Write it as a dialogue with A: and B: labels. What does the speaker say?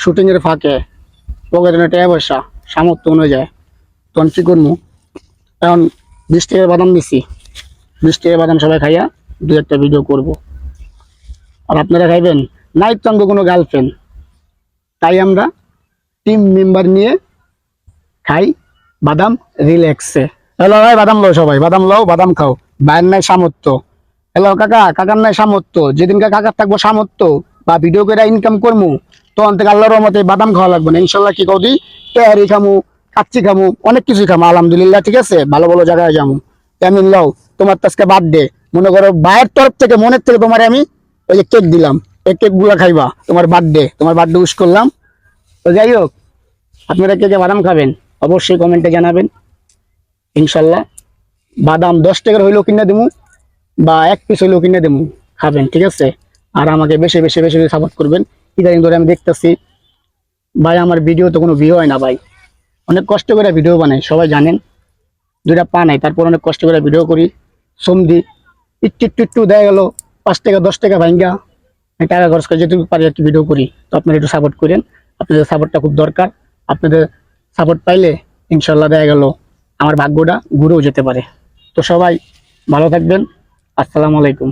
A: শুটিংয়ের ফাঁকে পকেটে টাকা পয়সা সামর্থ্য অনুযায়ী তখন কি করবো? এখন 20 টাকার বাদাম দিছি, 20 টাকার বাদাম সবাই খাইয়া দু একটা ভিডিও করব। আর আপনারা খাইবেন? নাই তো আমাকে কোনো গার্লফ্রেন্ড, তাই আমরা টিম মেম্বার নিয়ে খাই বাদাম রিল্যাক্সে। হ্যালো ভাই, বাদাম লও, সবাই বাদাম লও, বাদাম খাও। ভাইয়ের নাই সামর্থ্য। হ্যালো কাকা, কাকার নাই সামর্থ্য। যেদিনকে কাকার থাকবো সামর্থ্য বা ভিডিও করে ইনকাম করবো, তখন থেকে আল্লাহর রহমতে বাদাম খাওয়া লাগবে না ইনশাল্লাহ। কি কদি তেহারি খামু, কাচ্চি খামু, অনেক কিছুই খামু আলহামদুলিল্লাহ। ঠিক আছে, ভালো ভালো জায়গায় যাবো। তেমন লও, তোমার তো আজকে বার্থডে, মনে করো ভাইয়ের তরফ থেকে মনের থেকে তোমার আমি ওই যে কেক দিলাম, এই কেক গুলা খাইবা। তোমার বার্থডে উইশ করলাম। তো যাই হোক, আপনারা কে কে বাদাম খাবেন অবশ্যই কমেন্টে জানাবেন। ইনশাল্লাহ বাদাম 10 টাকার হইলেও কিনে দেবো বা 1 পিস হইলেও কিনে দেবো, খাবেন। ঠিক আছে, আর আমাকে বেশি বেশি বেশি সাপোর্ট করবেন। ইদানিং ধরে আমি দেখতেছি ভাই আমার ভিডিও তো কোনো ভিউ হয় না ভাই। অনেক কষ্ট করে ভিডিও বানাই, সবাই জানেন। দুইটা পা নাই, তারপর অনেক কষ্ট করে ভিডিও করি, শ্রম দিই। একটু একটু একটু দেখা গেল 5 টাকা 10 টাকা ভাঙ্গা টাকা খরচ করে যেটুকু পারি একটু ভিডিও করি। তো আপনারা একটু সাপোর্ট করেন, আপনাদের সাপোর্টটা খুব দরকার। আপনাদের সাপোর্ট পাইলে ইনশাল্লাহ দেখা গেল আমার ভাগ্যটা ঘুরেও যেতে পারে। তো সবাই ভালো থাকবেন। আসসালামু আলাইকুম।